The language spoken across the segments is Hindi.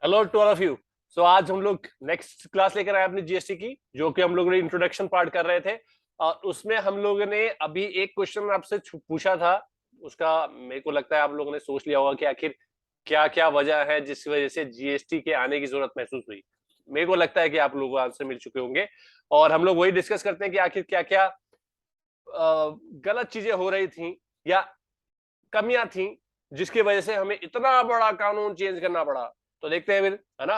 Hello to all of you. So आज हम लोग नेक्स्ट क्लास लेकर आए अपनी जीएसटी की, जो कि हम लोग ने इंट्रोडक्शन पार्ट कर रहे थे। और उसमें हम लोगों ने अभी एक क्वेश्चन आपसे पूछा था। उसका मेरे को लगता है आप लोगों ने सोच लिया होगा कि आखिर क्या क्या वजह है जिस वजह से जीएसटी के आने की जरूरत महसूस हुई। मेरे को लगता है कि आप लोगों को आंसर मिल चुके होंगे। और हम लोग वही डिस्कस करते हैं कि आखिर क्या क्या गलत चीजें हो रही थी या कमियां थी जिसकी वजह से हमें इतना बड़ा कानून चेंज करना पड़ा। तो देखते हैं फिर, है ना।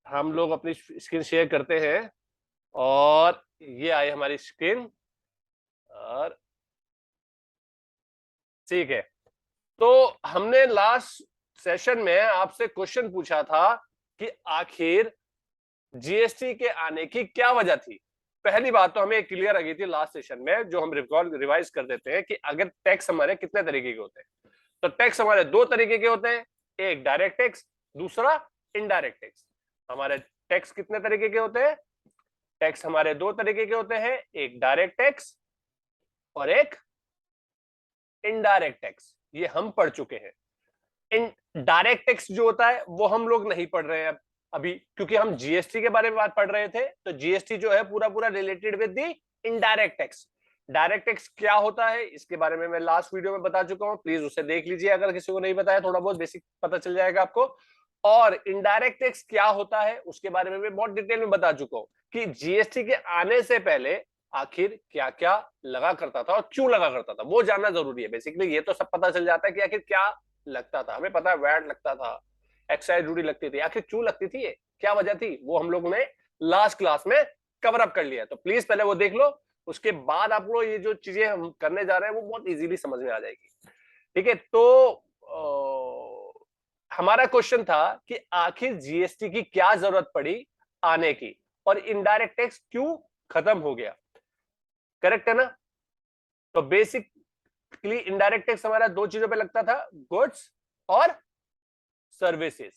हम लोग अपनी स्क्रीन शेयर करते हैं और ये आई हमारी स्क्रीन। और ठीक है, तो हमने लास्ट सेशन में आपसे क्वेश्चन पूछा था कि आखिर जीएसटी के आने की क्या वजह थी। पहली बात तो हमें क्लियर आ गई थी लास्ट सेशन में, जो हम रिवाइज कर देते हैं कि अगर टैक्स हमारे कितने तरीके के होते हैं। तो टैक्स हमारे दो तरीके के होते हैं, एक डायरेक्ट टैक्स, दूसरा इनडायरेक्ट टैक्स। हमारे टैक्स कितने तरीके के होते हैं? टैक्स हमारे दो तरीके के होते हैं, एक डायरेक्ट टैक्स और एक इनडायरेक्ट टैक्स। ये हम पढ़ चुके हैं। इन डायरेक्ट टैक्स जो होता है वो हम लोग नहीं पढ़ रहे हैं अभी, क्योंकि हम जीएसटी के बारे में बात पढ़ रहे थे। तो जीएसटी जो है पूरा पूरा related with the indirect tax. Direct tax क्या होता है इसके बारे में मैं लास्ट वीडियो में बता चुका हूं, प्लीज उसे देख लीजिए अगर किसी को नहीं बताया, थोड़ा बहुत बेसिक पता चल जाएगा आपको। और इनडायरेक्ट टैक्स क्या होता है उसके बारे में मैं बहुत डिटेल में बता चुका हूं कि जीएसटी के आने से पहले आखिर क्या क्या लगा करता था और क्यों लगा करता था, वो जानना जरूरी है। बेसिकली ये तो सब पता चल जाता है कि आखिर क्या लगता था, हमें पता है वैट लगता था, एक्साइज ड्यूटी लगती थी, आखिर क्यों लगती थी, ये क्या वजह थी, वो हम लोगों ने लास्ट क्लास में कवर अप कर लिया। तो प्लीज पहले वो देख लो, उसके बाद आप लोग ये जो चीजें हम करने जा रहे हैं वो बहुत इजीली समझ में आ जाएगी। ठीक है, तो हमारा क्वेश्चन था कि आखिर जीएसटी की क्या जरूरत पड़ी आने की, और इनडायरेक्ट टैक्स क्यों खत्म हो गया। करेक्ट है ना। तो बेसिकली इनडायरेक्ट टैक्स हमारा दो चीजों पे लगता था, गुड्स और सर्विसेज।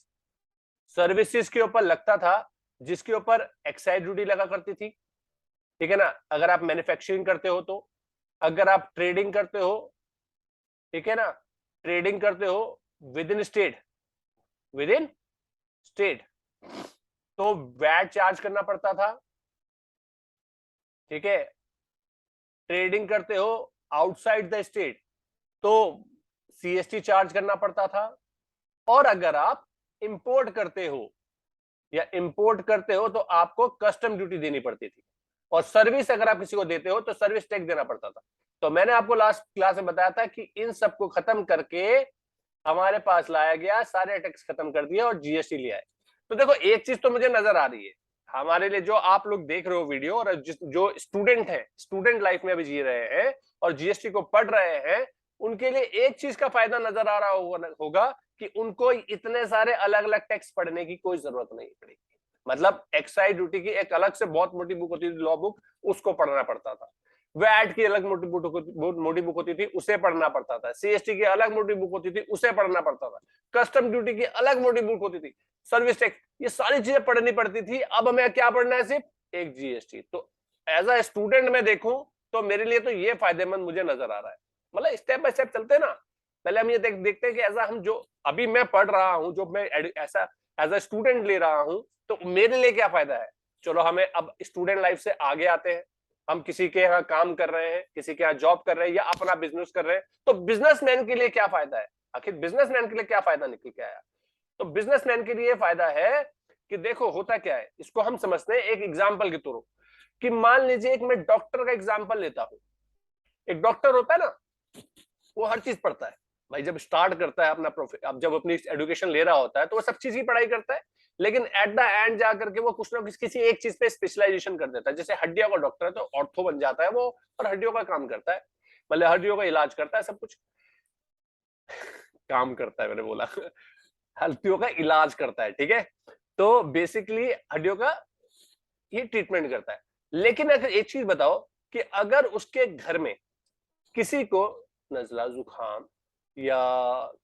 सर्विसेज के ऊपर लगता था जिसके ऊपर एक्साइज ड्यूटी लगा करती थी। ठीक है ना, अगर आप मैन्युफैक्चरिंग करते हो तो, अगर आप ट्रेडिंग करते हो, ठीक है ना, ट्रेडिंग करते हो with in state, with in state, तो वैट चार्ज करना पड़ता था। ठीक है, ट्रेडिंग करते हो आउटसाइड द स्टेट तो सीएसटी चार्ज करना पड़ता था। और अगर आप इंपोर्ट करते हो या इंपोर्ट करते हो तो आपको कस्टम ड्यूटी देनी पड़ती थी। और सर्विस अगर आप किसी को देते हो तो सर्विस टैक्स देना पड़ता था। तो मैंने आपको लास्ट क्लास में बताया था कि इन सबको खत्म करके हमारे पास लाया गया, सारे टैक्स खत्म कर दिया और जीएसटी लिया है। तो देखो एक चीज तो मुझे नजर आ रही है हमारे लिए, जो आप लोग देख रहे हो वीडियो, और जो स्टूडेंट है, स्टूडेंट लाइफ में अभी जी रहे हैं और जीएसटी को पढ़ रहे हैं, उनके लिए एक चीज का फायदा नजर आ रहा होगा कि उनको इतने सारे अलग अलग टैक्स पढ़ने की कोई जरूरत नहीं पड़ेगी। मतलब एक्साइज ड्यूटी की एक अलग से बहुत मोटी बुक होती थी, लॉ बुक, उसको पढ़ना पड़ता था। वैट की अलग मोटी बुक होती थी, उसे पढ़ना पड़ता था। सीएसटी की अलग मोटी बुक होती थी, उसे पढ़ना पड़ता था। कस्टम ड्यूटी की अलग मोटी बुक होती थी, सर्विस टैक्स, ये सारी चीजें पढ़नी पड़ती थी। अब हमें क्या पढ़ना है? सिर्फ एक जीएसटी। तो एज अ स्टूडेंट में देखूं तो मेरे लिए तो ये फायदेमंद मुझे नजर आ रहा है। मतलब स्टेप बाय स्टेप चलते हैं ना। पहले हम ये देखते हैं कि एज हम जो अभी मैं पढ़ रहा हूं, जो मैं ऐसा एज अ स्टूडेंट ले रहा हूं, तो मेरे लिए क्या फायदा है। चलो हमें अब स्टूडेंट लाइफ से आगे आते हैं। हम किसी के यहाँ काम कर रहे हैं, किसी के यहाँ जॉब कर रहे हैं या अपना बिजनेस कर रहे हैं, तो बिजनेसमैन के लिए क्या फायदा है? आखिर बिजनेसमैन के लिए क्या फायदा निकल के आया? तो बिजनेसमैन के लिए फायदा है कि देखो होता क्या है, इसको हम समझते हैं एक एग्जाम्पल के तौर कि मान लीजिए एक मैं डॉक्टर का एग्जाम्पल लेता हूं। एक डॉक्टर होता है ना, वो हर चीज पढ़ता है भाई। जब स्टार्ट करता है अपना अब जब अपनी एजुकेशन ले रहा होता है तो वो सब चीज की पढ़ाई करता है, लेकिन एट द एंड जाकर के वो कुछ ना कुछ किसी एक चीज पे स्पेशलाइजेशन कर देता है। जैसे हड्डियों का डॉक्टर है तो ऑर्थो बन जाता है वो, और हड्डियों का काम करता है, मतलब हड्डियों का इलाज करता है, सब कुछ काम करता है, मैंने बोला हड्डियों का इलाज करता है। ठीक है, तो बेसिकली हड्डियों का ये ट्रीटमेंट करता है। लेकिन अगर एक चीज बताओ कि अगर उसके घर में किसी को नजला जुकाम या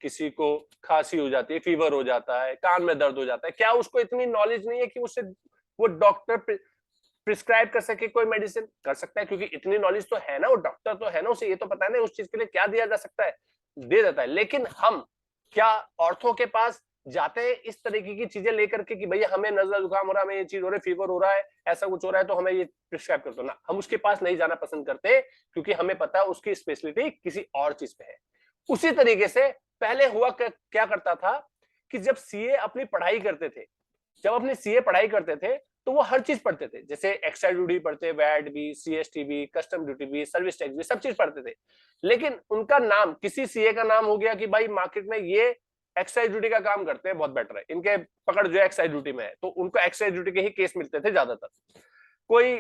किसी को खांसी हो जाती है, फीवर हो जाता है, कान में दर्द हो जाता है, क्या उसको इतनी नॉलेज नहीं है कि उससे वो डॉक्टर प्रिस्क्राइब कर सके कोई मेडिसिन? कर सकता है, क्योंकि इतनी नॉलेज तो है ना, वो डॉक्टर तो है ना, उसे ये तो पता है ना उस चीज के लिए क्या दिया जा सकता है, दे देता है। लेकिन हम क्या ऑर्थो के पास जाते हैं इस तरीके की चीजें लेकर के कि भैया हमें नजला जुकाम हो रहा है, हमें ये चीज हो रही है, फीवर हो रहा है, ऐसा कुछ हो रहा है, तो हमें ये प्रिस्क्राइब कर दो ना। हम उसके पास नहीं जाना पसंद करते, क्योंकि हमें पता है उसकी स्पेशलिटी किसी और चीज पे है। उसी तरीके से पहले हुआ क्या करता था कि जब सीए अपनी पढ़ाई करते थे, जब अपनी सीए पढ़ाई करते थे, तो वो हर चीज पढ़ते थे, जैसे एक्साइज ड्यूटी पढ़ते, वैट भी, सीएसटी भी, कस्टम ड्यूटी भी, सर्विस टैक्स भी, सब चीज पढ़ते थे। लेकिन उनका नाम, किसी सीए का नाम हो गया कि भाई मार्केट में ये एक्साइज ड्यूटी का काम करते हैं, बहुत बेटर है, इनके पकड़ जो एक्साइज ड्यूटी में है, तो उनको एक्साइज ड्यूटी के ही केस मिलते थे ज्यादातर। कोई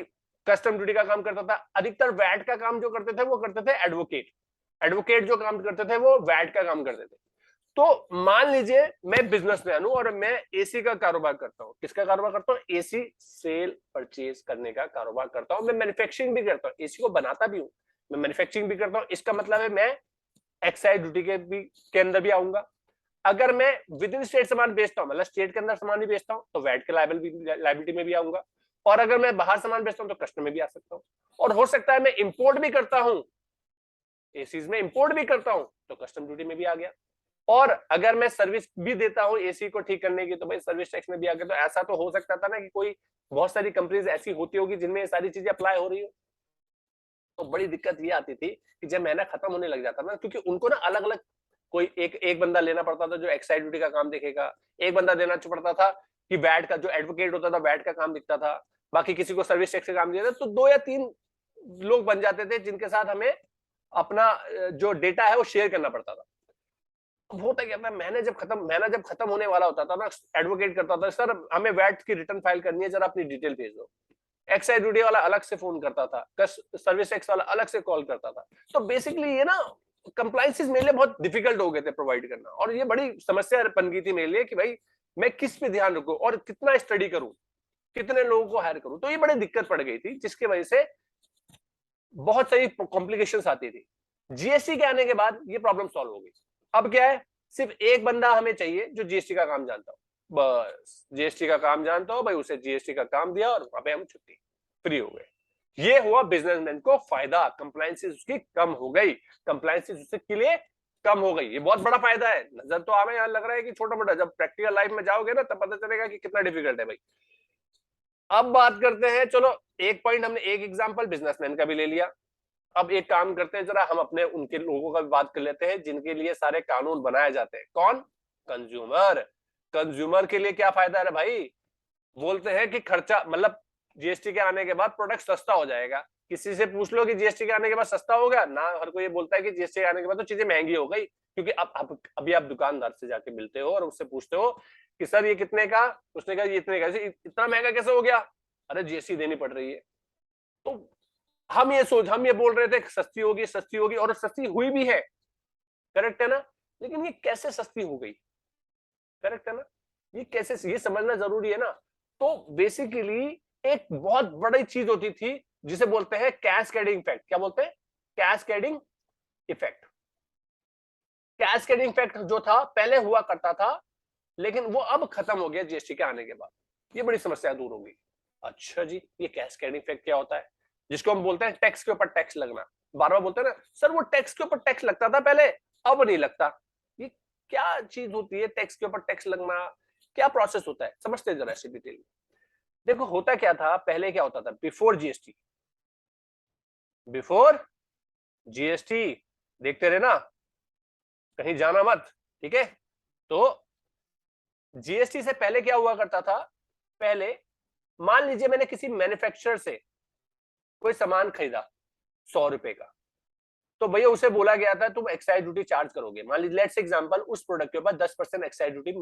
कस्टम ड्यूटी का काम करता था, अधिकतर वैट का काम जो करते थे वो करते थे एडवोकेट। एडवोकेट जो काम करते थे वो वैट का काम करते थे। तो मान लीजिए मैं बिजनेसमैन हूं और मैं एसी का कारोबार करता हूं। किसका कारोबार करता हूं? एसी सेल परचेज करने का कारोबार करता हूं। मैं मैन्युफैक्चरिंग भी करता हूं, एसी को बनाता भी हूं, मैं मैन्युफैक्चरिंग भी करता हूं। इसका मतलब है मैं एक्साइज ड्यूटी के अंदर भी आऊंगा। अगर मैं विद इन स्टेट सामान बेचता हूं, मतलब स्टेट के अंदर सामान भी बेचता हूं, तो वैट के लाइबिलिटी में भी आऊंगा। और अगर मैं बाहर सामान बेचता हूं तो कस्टम में भी आ सकता हूं। और हो सकता है मैं इंपोर्ट भी करता हूं, एसीज में इंपोर्ट भी करता हूं, तो कस्टम ड्यूटी में भी आ गया। और अगर मैं सर्विस भी देता हूं एसी को ठीक करने की, तो भाई सर्विस टैक्स में भी आ गया। तो ऐसा तो हो सकता था ना कि कोई बहुत सारी कंपनीज ऐसी होती होगी जिनमें ये सारी चीजें अप्लाई हो रही हो। तो बड़ी दिक्कत ये आती थी कि जब महीना खत्म होने लग जाता ना, क्योंकि उनको ना अलग अलग कोई एक बंदा लेना पड़ता था जो एक्साइज ड्यूटी का काम देखेगा, एक बंदा देना पड़ता था कि वैट का, जो एडवोकेट होता था वैट का काम दिखता था, बाकी किसी को सर्विस टैक्स का काम दिया था। तो 2 या 3 लोग बन जाते थे जिनके साथ हमें अपना जो डेटा है वो शेयर करना पड़ता था। अब होता क्या था, महीना जब खत्म होने वाला होता था ना, एडवोकेट करता था, सर हमें वैट की रिटर्न फाइल करनी है, जरा अपनी डिटेल भेज दो। एक्साइज ड्यूटी वाला अलग से फोन करता था, सर्विस टैक्स वाला अलग से कॉल करता था। तो बेसिकली ये ना कंप्लायंसेस मेरे लिए बहुत डिफिकल्ट हो गए थे प्रोवाइड करना, और ये बड़ी समस्या बन गई थी मेरे लिए कि भाई मैं किस पे ध्यान रखूं और कितना स्टडी करूं, कितने लोगों को हायर करूं। तो ये बड़ी दिक्कत पड़ गई थी, जिसकी वजह से बहुत सारी कॉम्प्लिकेशंस आती थी। जीएसटी के आने के बाद ये प्रॉब्लम सॉल्व हो गई। अब क्या है, सिर्फ एक बंदा हमें चाहिए जो जीएसटी का काम जानता हो, बस जीएसटी का काम जानता हो भाई, उसे जीएसटी का काम दिया और वहां पे हम छुट्टी, फ्री हो गए। ये हुआ बिजनेसमैन को फायदा, कंप्लायंसेस उसकी कम हो गई, कंप्लायंसेस उसके लिए कम हो गई। ये बहुत बड़ा फायदा है। नजर तो हमें यहाँ लग रहा है कि छोटा मोटा, जब प्रैक्टिकल लाइफ में जाओगे ना तब पता चलेगा कि कितना डिफिकल्ट है भाई। अब बात करते हैं, चलो एक पॉइंट हमने, एक एग्जांपल बिजनेसमैन का भी ले लिया। अब एक काम करते हैं, जरा हम अपने उनके लोगों का भी बात कर लेते हैं जिनके लिए सारे कानून बनाए जाते हैं। कौन? कंज्यूमर। कंज्यूमर के लिए क्या फायदा है भाई? बोलते हैं कि खर्चा, मतलब जीएसटी के आने के बाद प्रोडक्ट सस्ता हो जाएगा। किसी से पूछ लो कि जीएसटी के आने के बाद सस्ता हो गया ना, हर कोई ये बोलता है कि जीएसटी के आने के बाद तो चीजें महंगी हो गई। क्योंकि अब अभी आप दुकानदार से जाके मिलते हो और उससे पूछते हो कि सर ये कितने का, उसने कहा ये इतने का। इतना महंगा कैसे हो गया? अरे जीएसटी देनी पड़ रही है। तो हम ये बोल रहे थे सस्ती होगी, सस्ती होगी, और सस्ती हुई भी है, करेक्ट है ना? लेकिन ये कैसे सस्ती हो गई, करेक्ट है ना? ये कैसे, ये समझना जरूरी है ना। तो बेसिकली एक बहुत बड़ी चीज होती थी जिसे बोलते हैं कैस्केडिंग इफेक्ट। क्या बोलते हैं? Cascading effect. कैस्केडिंग इफेक्ट जो था पहले हुआ करता था, लेकिन वो अब खत्म हो गया जीएसटी के आने के बाद। ये बड़ी समस्या दूर हो गई। अच्छा जी, ये कैस्केडिंग इफेक्ट क्या होता है? जिसको हम बोलते हैं टैक्स के ऊपर टैक्स लगना। बार बार बोलते हैं ना सर वो टैक्स के ऊपर टैक्स लगता था पहले, अब नहीं लगता। ये क्या चीज होती है टैक्स के ऊपर टैक्स लगना? क्या प्रोसेस होता है, समझते हैं जरा इसे डिटेल में। देखो होता क्या था, पहले क्या होता था, बिफोर जीएसटी, बिफोर जीएसटी, देखते रहे ना, कहीं जाना मत, ठीक है? तो जीएसटी से पहले क्या हुआ करता था, पहले मान लीजिए मैंने किसी मैन्युफैक्चरर से कोई सामान खरीदा 100 रुपए का, तो भैया उसे बोला गया था तुम एक्साइज ड्यूटी चार्ज करोगे। मान लीजिए लेट्स एग्जांपल, उस प्रोडक्ट के ऊपर 10% एक्साइज ड्यूटी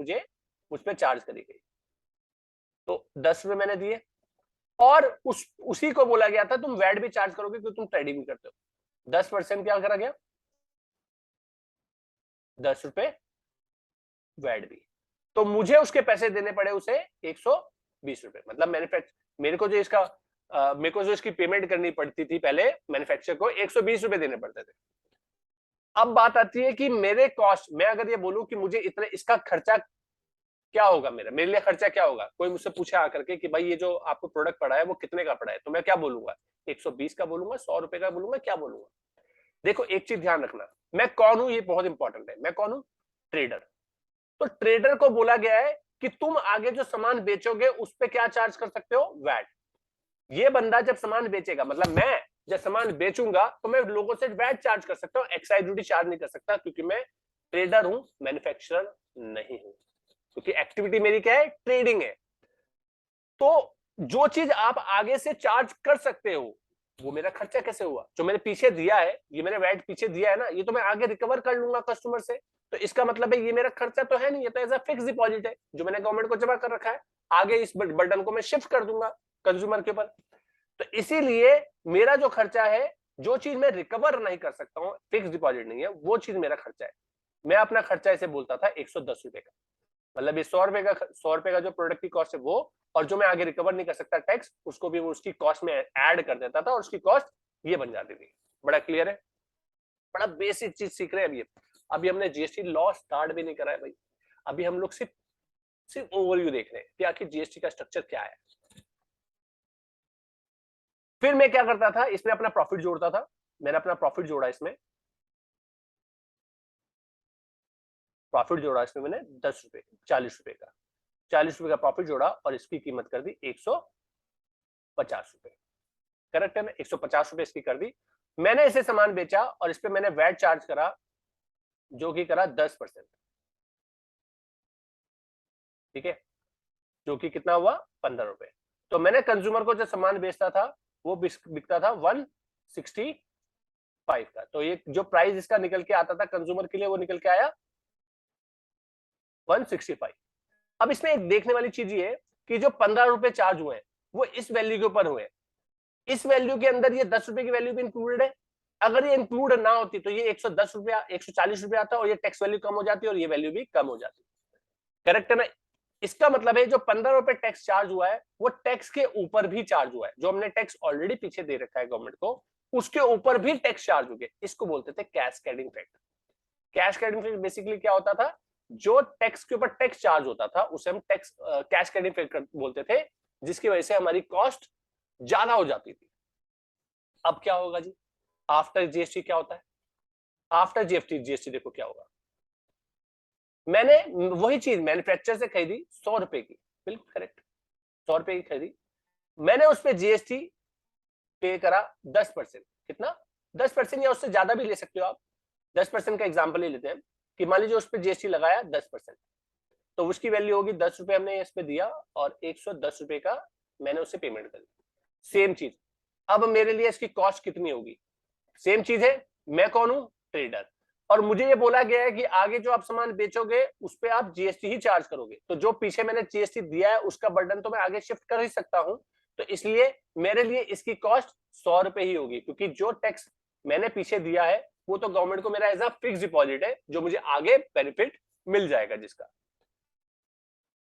मुझ पे चार्ज करी गई, तो 10 रुपए मैंने दिए। और उसी को बोला गया था तुम वैट भी चार्ज करोगे क्योंकि तुम ट्रेडिंग भी करते हो। 10% क्या करा गया? 10 रुपए वैट भी। तो मुझे उसके पैसे देने पड़े उसे 120 रुपए। मतलब मेरे को जो इसकी पेमेंट करनी पड़ती थी पहले मैन्युफैक्चरर को 120 रुपए देने पड़ते थे। अब बात आती है कि मेरे कॉस्ट, मैं अगर ये बोलूं कि मुझे इतने, इसका खर्चा क्या होगा, मेरे लिए खर्चा क्या होगा, कोई मुझसे पूछे आकर के कि भाई ये जो आपको प्रोडक्ट पड़ा है वो कितने का पड़ा है, तो मैं क्या बोलूंगा? 120 का बोलूंगा, 100 रुपए का बोलूंगा, क्या बोलूंगा? देखो एक चीज ध्यान रखना, मैं कौन हूं ये बहुत इंपॉर्टेंट है। मैं कौन हूं? ट्रेडर। तो ट्रेडर को बोला गया है कि तुम आगे जो सामान बेचोगे उस पर क्या चार्ज कर सकते हो, वैट। ये बंदा जब सामान बेचेगा, मतलब मैं जब सामान बेचूंगा तो मैं लोगों से वैट चार्ज कर सकता हूं, एक्साइज ड्यूटी चार्ज नहीं कर सकता, क्योंकि मैं ट्रेडर हूं, मैन्युफैक्चरर नहीं हूं, क्योंकि एक्टिविटी मेरी क्या है, ट्रेडिंग है। तो जो चीज आप आगे से चार्ज कर सकते हो वो मेरा खर्चा कैसे हुआ, जो मैंने पीछे दिया है, ये मैंने वैट पीछे दिया है ना, ये तो मैं आगे रिकवर कर लूंगा कस्टमर से, तो इसका मतलब है ये मेरा खर्चा तो है नहीं, ये तो एज अ फिक्स डिपॉजिट है जो मैंने गवर्नमेंट को जमा कर रखा है, आगे इस बर्डन को मैं शिफ्ट कर दूंगा कंज्यूमर के ऊपर। तो इसीलिए मेरा जो खर्चा है, जो चीज मैं रिकवर नहीं कर सकता हूँ, फिक्स डिपॉजिट नहीं है, वो चीज मेरा खर्चा है। मैं अपना खर्चा इसे बोलता था 110 रुपए का, मतलब ये 100 रुपए का जो प्रोडक्ट की कॉस्ट है वो, और जो मैं आगे रिकवर नहीं कर सकता टैक्स, उसको भी वो उसकी कॉस्ट में ऐड कर देता था और उसकी कॉस्ट ये बन जाती थी। बड़ा क्लियर है, बड़ा बेसिक चीज सीख रहे हैं अभी हमने जीएसटी लॉ स्टार्ट भी नहीं करा है भाई, अभी हम लोग सिर्फ सिर्फ ओवरव्यू देख रहे हैं कि आखिर जीएसटी का स्ट्रक्चर क्या है। फिर मैं क्या करता था, इसमें अपना प्रॉफिट जोड़ता था, मैंने अपना प्रॉफिट जोड़ा इसमें, प्रॉफिट जोड़ा इसमें मैंने 10 रुपए 40 रुपए का, 40 रुपए का प्रॉफिट जोड़ा और इसकी कीमत कर दी 150 रुपए, करेक्ट है ना, 150 रुपए इसकी कर दी। मैंने इसे सामान बेचा और इस पे मैंने वैट चार्ज करा, जो कि करा 10%, ठीक है, जो कि कितना हुआ 15 रुपए। तो मैंने कंज्यूमर को जो सामान बेचता था वो बिकता था 165 का, तो ये जो प्राइस इसका निकल के आता था कंज्यूमर के लिए वो निकल के आया 165। अब इसमें एक देखने वाली चीज ये है कि जो 15 रुपए चार्ज हुए हैं वो इस वैल्यू के ऊपर हुए, इस वैल्यू के अंदर ये 10 रुपए की वैल्यू भी इंक्लूडेड है, अगर ये इंक्लूड ना होती तो ये 110 रुपया 140 रुपया आता और ये टैक्स वैल्यू कम हो जाती और ये वैल्यू भी कम हो जाती, करेक्ट है ना। इसका मतलब है जो 15 रुपए टैक्स चार्ज हुआ है वो टैक्स के ऊपर भी चार्ज हुआ है, जो हमने टैक्स ऑलरेडी पीछे दे रखा है गवर्नमेंट को उसके ऊपर भी टैक्स चार्ज हो गए, इसको बोलते थे cascading effect. Cascading effect basically क्या होता था, जो टैक्स के ऊपर टैक्स चार्ज होता था उसे हम टैक्स कैस्केडिंग इफेक्ट बोलते थे, जिसकी वजह से हमारी कॉस्ट ज्यादा हो जाती थी। अब क्या होगा जी, आफ्टर जीएसटी क्या होता है, आफ्टर जीएसटी देखो क्या होगा, मैंने वही चीज मैन्युफैक्चरर से खरीदी 100 रुपए की, बिल्कुल करेक्ट, 100 रुपए की खरीदी, मैंने उस पर जीएसटी पे करा 10%, कितना 10% या उससे ज्यादा भी ले सकते हो आप, 10% का एग्जाम्पल ले लेते हैं कि मान लीजिए उस पर जीएसटी लगाया 10%, तो उसकी वैल्यू होगी 10 रुपए हमने इस पे दिया और 110 रुपए का मैंने उसे पेमेंट कर दी, सेम चीज। अब मेरे लिए इसकी कॉस्ट कितनी होगी, सेम चीज है, मैं कौन हूं, ट्रेडर, और मुझे ये बोला गया है कि आगे जो आप सामान बेचोगे उस पे आप जीएसटी ही चार्ज करोगे, तो जो पीछे मैंने जीएसटी दिया है उसका बर्डन तो मैं आगे शिफ्ट कर ही सकता हूं, तो इसलिए मेरे लिए इसकी कॉस्ट 100 रुपए ही होगी, क्योंकि जो टैक्स मैंने पीछे दिया है वो तो गवर्नमेंट को मेरा एज अ फिक्स डिपॉजिट है जो मुझे आगे बेनिफिट मिल जाएगा जिसका।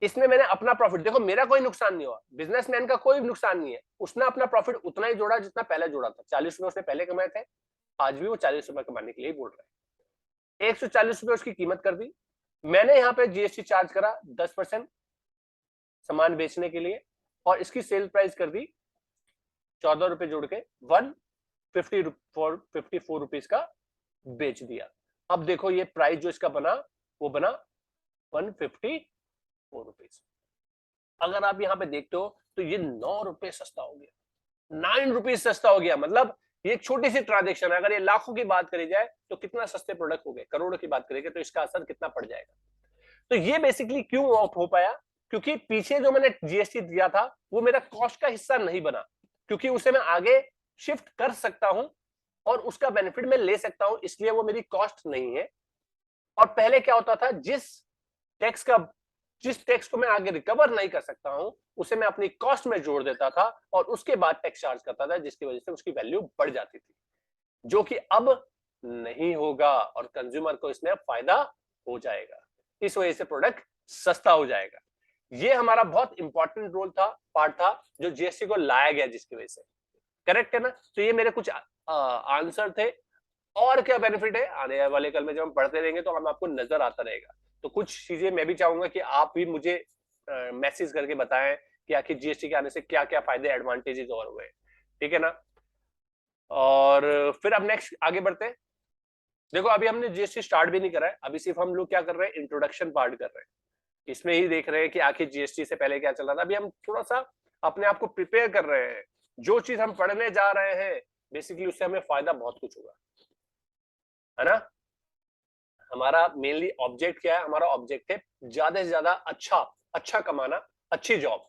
इसमें मैंने अपना प्रॉफिट, देखो मेरा कोई नुकसान नहीं हुआ, बिजनेसमैन का कोई नुकसान नहीं है, उसने अपना प्रॉफिट उतना ही जोड़ा जितना पहले जोड़ा था, 40 रुपए उसने पहले कमाए थे, आज भी वो 40 रुपए कमाने के लिए बोल रहा है, 140 रुपए उसकी कीमत कर दी, मैंने यहाँ पे जीएसटी चार्ज करा 10% सामान बेचने के लिए, और इसकी सेल प्राइस कर दी 14 रुपए जोड़ के 154 रुपीज का बेच दिया। अब देखो ये प्राइस जो इसका बना वो बना 154 रुपीज। अगर आप यहाँ पे देखते हो तो ये 9 रुपए सस्ता हो गया, 9 रुपीज सस्ता हो गया, मतलब ये एक छोटी सी ट्रांजेक्शन है, अगर ये लाखों की बात करी जाए तो कितना सस्ते प्रोडक्ट हो गए, करोड़ों की बात करेंगे तो इसका असर कितना पड़ जाएगा। तो ये बेसिकली क्यों ऑफ हो पाया, क्योंकि पीछे जो मैंने जीएसटी दिया था वो मेरा कॉस्ट का हिस्सा नहीं बना, क्योंकि उसे मैं आगे शिफ्ट कर सकता हूं और उसका बेनिफिट मैं ले सकता हूं, इसलिए वो मेरी कॉस्ट नहीं है। और पहले क्या होता था, जिस टैक्स को मैं आगे रिकवर नहीं कर सकता हूं उसे मैं अपनी कॉस्ट में जोड़ देता था और उसके बाद टैक्स चार्ज करता था, जिसकी वजह से उसकी वैल्यू बढ़ जाती थी, जो कि अब नहीं होगा और कंज्यूमर को इसमें फायदा हो जाएगा, इस वजह से प्रोडक्ट सस्ता हो जाएगा। ये हमारा बहुत इंपॉर्टेंट रोल था, पार्ट था जो जीएसटी को लाया गया जिसकी वजह से, करेक्ट है ना। तो ये मेरे कुछ आंसर थे, और क्या बेनिफिट है आने वाले कल में जब हम पढ़ते रहेंगे तो हम आपको नजर आता रहेगा। तो कुछ चीजें मैं भी चाहूंगा कि आप भी मुझे मैसेज करके बताएं कि आखिर जीएसटी के आने से क्या क्या फायदे एडवांटेजेस और हुए, ठीक है ना। और फिर अब नेक्स्ट आगे बढ़ते हैं। देखो अभी हमने जीएसटी स्टार्ट भी नहीं करा है, अभी सिर्फ हम लोग क्या कर रहे हैं, इंट्रोडक्शन पार्ट कर रहे हैं, इसमें ही देख रहे हैं कि आखिर जीएसटी से पहले क्या चल रहा था। अभी हम थोड़ा सा अपने आप को प्रिपेयर कर रहे हैं, जो चीज हम पढ़ने जा रहे हैं बेसिकली उससे हमें फायदा बहुत कुछ होगा, है ना। हमारा मेनली ऑब्जेक्ट क्या है, हमारा ऑब्जेक्ट है ज्यादा से ज्यादा अच्छा कमाना, अच्छी जॉब।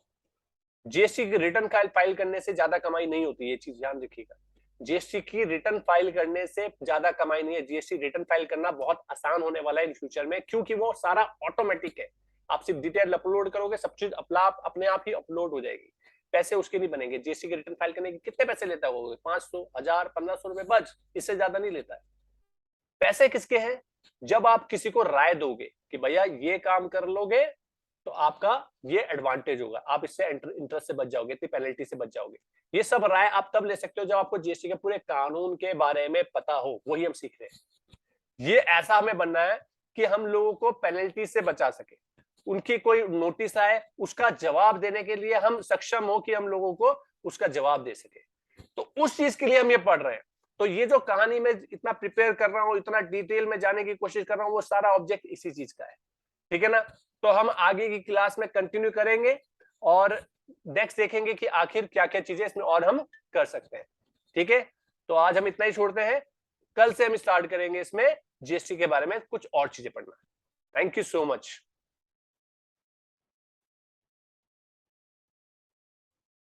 जीएसटी की रिटर्न फाइल करने से ज्यादा कमाई नहीं होती, ये चीज ध्यान रखिएगा। जीएसटी की रिटर्न फाइल करने से ज्यादा कमाई नहीं है, जीएसटी रिटर्न फाइल करना बहुत आसान होने वाला है इन फ्यूचर में, क्योंकि वो सारा ऑटोमेटिक है। आप सिर्फ डिटेल अपलोड करोगे, सब चीज अपने आप ही अपलोड हो जाएगी, पैसे उसके नहीं बनेंगे। जीएसटी की रिटर्न फाइल करने के कितने पैसे लेता है वो, 500, 1000, 1500 रुपए बस, इससे ज्यादा नहीं लेता है। पैसे किसके हैं, जब आप किसी को राय दोगे कि भैया ये काम कर लोगे तो आपका ये एडवांटेज होगा, आप इससे इंटरेस्ट से बच जाओगे, इतनी पेनल्टी से बच जाओगे। ये सब राय आप तब ले सकते हो जब आपको जीएसटी के पूरे कानून के बारे में पता हो, वही हम सीख रहे हैं। ये ऐसा हमें बनना है कि हम लोगों को पेनल्टी से बचा सके, उनकी कोई नोटिस आए उसका जवाब देने के लिए हम सक्षम हो कि हम लोगों को उसका जवाब दे सके। तो उस चीज के लिए हम ये पढ़ रहे हैं। तो ये जो कहानी में इतना प्रिपेयर कर रहा हूं, इतना डिटेल में जाने की कोशिश कर रहा हूं, वो सारा ऑब्जेक्ट इसी चीज का है, ठीक है ना। तो हम आगे की क्लास में कंटिन्यू करेंगे और नेक्स्ट देखेंगे कि आखिर क्या क्या चीजें इसमें और हम कर सकते हैं, ठीक है। तो आज हम इतना ही छोड़ते हैं, कल से हम स्टार्ट करेंगे इसमें जीएसटी के बारे में कुछ और चीजें पढ़ना। Thank you so much.